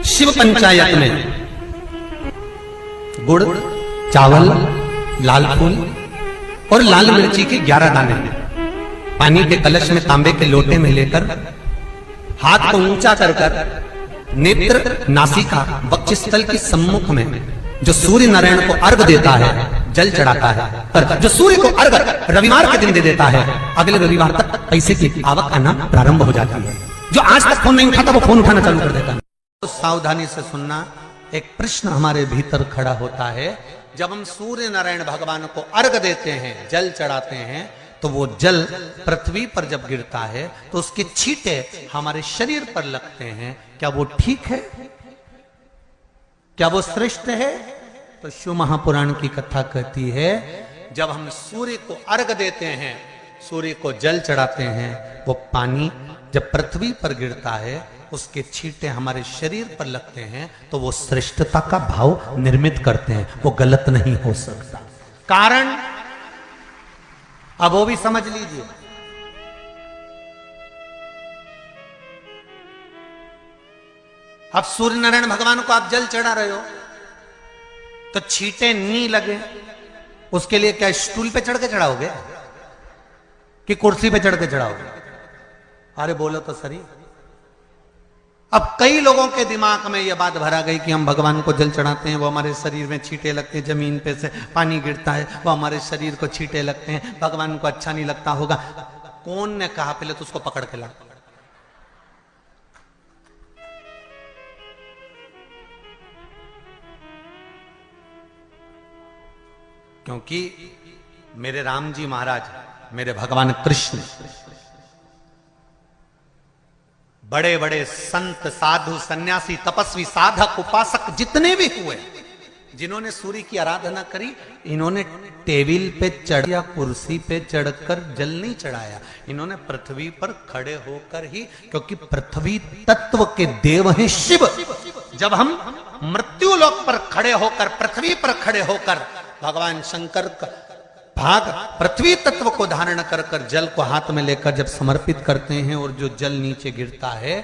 शिव पंचायत में गुड़, चावल, लाल फूल और लाल मिर्ची के 11 दाने पानी के कलश में तांबे के लोटे में लेकर हाथ को ऊंचा कर नेत्र, नासिका, वक्षस्थल के सम्मुख में जो सूर्य नारायण को अर्घ देता है, जल चढ़ाता है, पर जो सूर्य को अर्घ रविवार के दिन दे देता है, अगले रविवार तक पैसे की आवक आना प्रारंभ हो जाती है। जो आज तक फोन नहीं उठाता वो फोन उठाना चालू कर देता है। तो सावधानी से सुनना, एक प्रश्न हमारे भीतर खड़ा होता है। जब हम सूर्य नारायण भगवान को अर्घ देते हैं, जल चढ़ाते हैं, तो वो जल पृथ्वी पर जब गिरता है तो उसके छींटे हमारे शरीर पर लगते हैं। क्या वो ठीक है? क्या वो श्रेष्ठ है? तो शिव महापुराण की कथा कहती है, जब हम सूर्य को अर्घ देते हैं, सूर्य को जल चढ़ाते हैं, वो पानी जब पृथ्वी पर गिरता है, उसके छींटे हमारे शरीर पर लगते हैं, तो वो श्रेष्ठता का भाव निर्मित करते हैं। वो गलत नहीं हो सकता। कारण अब वो भी समझ लीजिए। अब सूर्य नारायण भगवान को आप जल चढ़ा रहे हो तो छींटे नहीं लगे, उसके लिए क्या स्टूल पे चढ़ के चढ़ाओगे कि कुर्सी पे चढ़ के चढ़ाओगे? अरे बोलो तो सही। अब कई लोगों के दिमाग में यह बात भरा गई कि हम भगवान को जल चढ़ाते हैं, वो हमारे शरीर में छींटे लगते हैं, जमीन पे से पानी गिरता है, वो हमारे शरीर को छींटे लगते हैं, भगवान को अच्छा नहीं लगता होगा। कौन ने कहा? पहले तो उसको पकड़ के ला। क्योंकि मेरे राम जी महाराज, मेरे भगवान कृष्ण, बड़े बड़े संत, साधु, सन्यासी, तपस्वी, साधक, उपासक जितने भी हुए, जिन्होंने सूर्य की आराधना करी, इन्होंने टेबल पे चढ़ या कुर्सी पे चढ़कर जल नहीं चढ़ाया। इन्होंने पृथ्वी पर खड़े होकर ही, क्योंकि पृथ्वी तत्व के देव हैं शिव। जब हम मृत्यु लोक पर खड़े होकर, पृथ्वी पर खड़े होकर भगवान शंकर का भाग पृथ्वी तत्व को धारण कर कर जल को हाथ में लेकर जब समर्पित करते हैं, और जो जल नीचे गिरता है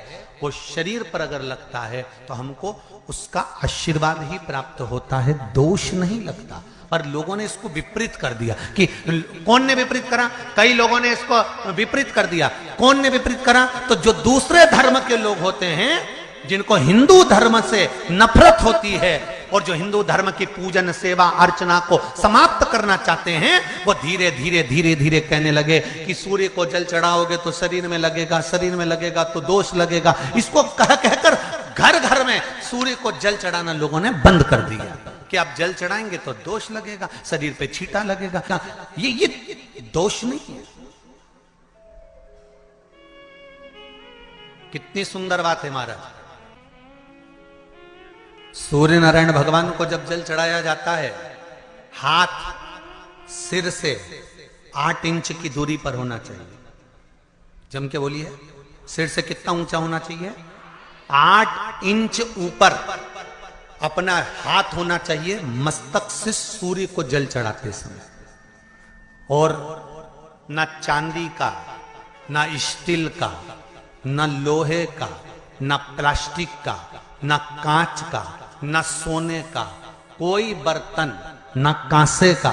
वो शरीर पर अगर लगता है तो हमको उसका आशीर्वाद ही प्राप्त होता है, दोष नहीं लगता। पर लोगों ने इसको विपरीत कर दिया। कि कौन ने विपरीत करा? कई लोगों ने इसको विपरीत कर दिया। कौन ने विपरीत करा? तो जो दूसरे धर्म के लोग होते हैं, जिनको हिंदू धर्म से नफरत होती है और जो हिंदू धर्म की पूजन, सेवा, अर्चना को समाप्त करना चाहते हैं, वो धीरे धीरे धीरे धीरे कहने लगे कि सूर्य को जल चढ़ाओगे तो शरीर में लगेगा, शरीर में लगेगा तो दोष लगेगा। इसको कह कहकर घर घर में सूर्य को जल चढ़ाना लोगों ने बंद कर दिया कि आप जल चढ़ाएंगे तो दोष लगेगा, शरीर पे छींटा लगेगा। ये दोष नहीं है। कितनी सुंदर बात है महाराज। सूर्य नारायण भगवान को जब जल चढ़ाया जाता है, हाथ सिर से 8 इंच की दूरी पर होना चाहिए। जम के बोलिए, सिर से कितना ऊंचा होना चाहिए? 8 इंच ऊपर अपना हाथ होना चाहिए मस्तक से सूर्य को जल चढ़ाते समय। और ना चांदी का, ना स्टील का, ना लोहे का, ना प्लास्टिक का, ना कांच का, ना सोने का कोई बर्तन, ना कांसे का,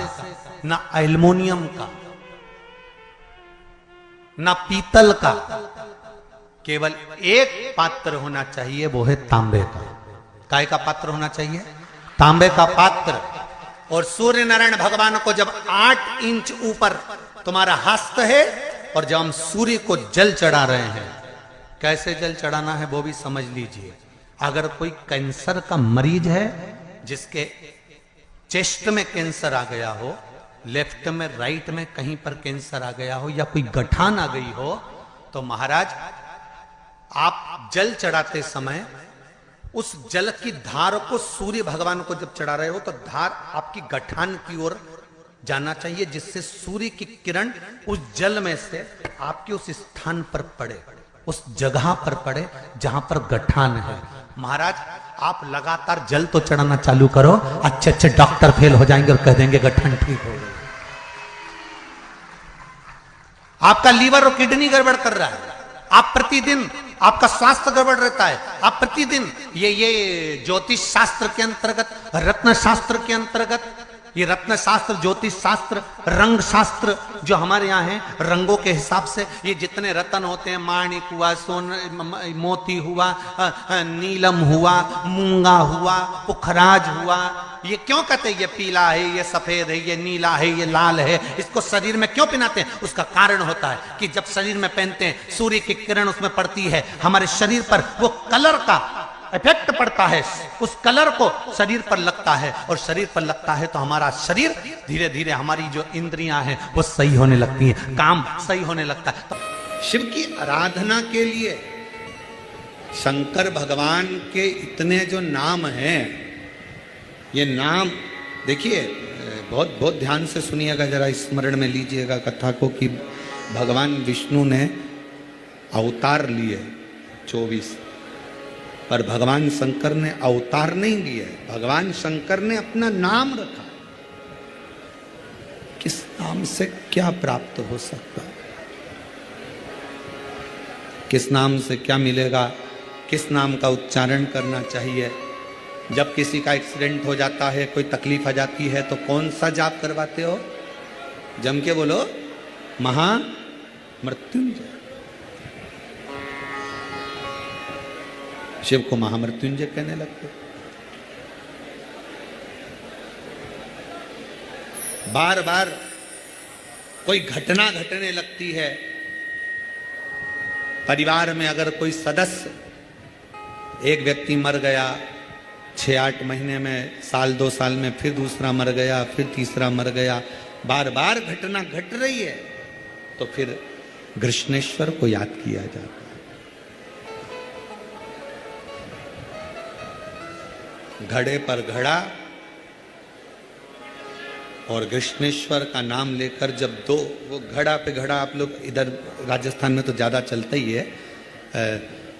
ना एल्युमिनियम का, ना पीतल का, केवल एक पात्र होना चाहिए, वो है तांबे का। काय का पात्र होना चाहिए? तांबे का पात्र। और सूर्य नारायण भगवान को जब 8 इंच ऊपर तुम्हारा हस्त है, और जब हम सूर्य को जल चढ़ा रहे हैं, कैसे जल चढ़ाना है वो भी समझ लीजिए। अगर कोई कैंसर का मरीज है, जिसके चेस्ट में कैंसर आ गया हो, लेफ्ट में, राइट में कहीं पर कैंसर आ गया हो, या कोई गठान आ गई हो, तो महाराज आप जल चढ़ाते समय उस जल की धार को सूर्य भगवान को जब चढ़ा रहे हो तो धार आपकी गठान की ओर जाना चाहिए, जिससे सूर्य की किरण उस जल में से आपके उस स्थान पर पड़े, उस जगह पर पड़े जहां पर गठान है। महाराज आप लगातार जल तो चढ़ाना चालू करो, अच्छे अच्छे डॉक्टर फेल हो जाएंगे और कह देंगे गठन ठीक हो गई। आपका लीवर और किडनी गड़बड़ कर रहा है, आप प्रतिदिन आपका स्वास्थ्य गड़बड़ रहता है, आप प्रतिदिन ये ज्योतिष शास्त्र के अंतर्गत, रत्न शास्त्र के अंतर्गत, ये रत्न शास्त्र, ज्योतिष शास्त्र, रंग शास्त्र जो हमारे यहाँ है, रंगों के हिसाब से ये जितने रत्न होते हैं, माणिक हुआ, मोती हुआ, नीलम हुआ, मूंगा हुआ, पुखराज हुआ, ये क्यों कहते हैं ये पीला है, ये सफेद है, ये नीला है, ये लाल है, इसको शरीर में क्यों पहनाते हैं? उसका कारण होता है कि जब शरीर में पहनते हैं, सूर्य की किरण उसमें पड़ती है, हमारे शरीर पर वो कलर का इफेक्ट पड़ता है, उस कलर को शरीर पर लगता है, और शरीर पर लगता है तो हमारा शरीर धीरे धीरे, हमारी जो इंद्रियां हैं वो सही होने लगती हैं, काम सही होने लगता है। तो शिव की आराधना के लिए शंकर भगवान के इतने जो नाम हैं, ये नाम देखिए, बहुत बहुत ध्यान से सुनिएगा, जरा स्मरण में लीजिएगा कथा को, कि भगवान विष्णु ने अवतार लिए 24, पर भगवान शंकर ने अवतार नहीं लिए, भगवान शंकर ने अपना नाम रखा। किस नाम से क्या प्राप्त हो सकता है, किस नाम से क्या मिलेगा, किस नाम का उच्चारण करना चाहिए। जब किसी का एक्सीडेंट हो जाता है, कोई तकलीफ आ जाती है, तो कौन सा जाप करवाते हो? जम के बोलो, महामृत्युंजय। शिव को महामृत्युंजय कहने लगते। बार बार कोई घटना घटने लगती है, परिवार में अगर कोई सदस्य, एक व्यक्ति मर गया 6-8 महीने में, साल 2 साल में फिर दूसरा मर गया, फिर तीसरा मर गया, बार बार घटना घट रही है, तो फिर कृष्णेश्वर को याद किया जाता है। घड़े पर घड़ा और कृष्णेश्वर का नाम लेकर, जब दो, वो घड़ा पे घड़ा, आप लोग इधर राजस्थान में तो ज़्यादा चलता ही है,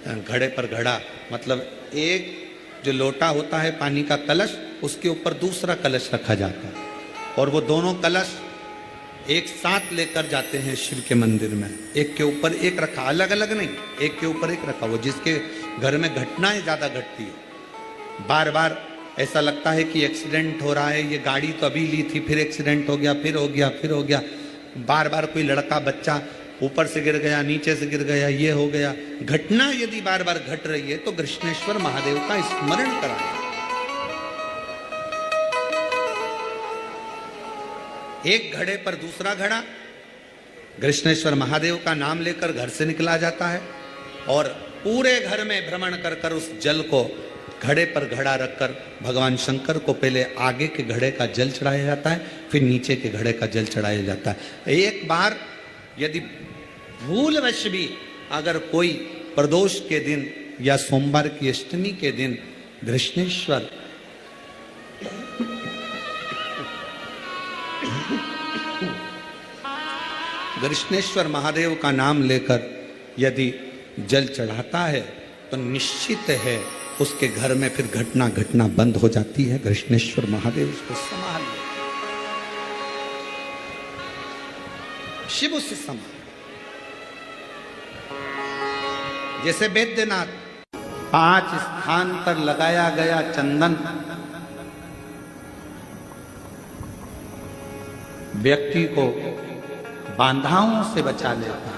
घड़े पर घड़ा मतलब एक जो लोटा होता है पानी का कलश, उसके ऊपर दूसरा कलश रखा जाता है, और वो दोनों कलश एक साथ लेकर जाते हैं शिव के मंदिर में, एक के ऊपर एक रखा, अलग अलग नहीं, एक के ऊपर एक रखा। वो जिसके घर में घटनाएं ज़्यादा घटती है, बार बार ऐसा लगता है कि एक्सीडेंट हो रहा है, ये गाड़ी तो अभी ली थी, फिर एक्सीडेंट हो गया, फिर हो गया, फिर हो गया, बार बार कोई लड़का बच्चा ऊपर से गिर गया, नीचे से गिर गया, ये हो गया, घटना यदि बार बार घट रही है तो कृष्णेश्वर महादेव का स्मरण कराएं। एक घड़े पर दूसरा घड़ा, कृष्णेश्वर महादेव का नाम लेकर घर से निकला जाता है, और पूरे घर में भ्रमण कर कर उस जल को घड़े पर घड़ा रखकर भगवान शंकर को पहले आगे के घड़े का जल चढ़ाया जाता है, फिर नीचे के घड़े का जल चढ़ाया जाता है। एक बार यदि भूलवश भी अगर कोई प्रदोष के दिन या सोमवार की अष्टमी के दिन कृष्णेश्वर महादेव का नाम लेकर यदि जल चढ़ाता है तो निश्चित है उसके घर में फिर घटना घटना बंद हो जाती है। कृष्णेश्वर महादेव उसको संभाल ले, शिव उससे संभाल। जैसे वैद्यनाथ 5 स्थान पर लगाया गया चंदन व्यक्ति को बाधाओं से बचा लेता है।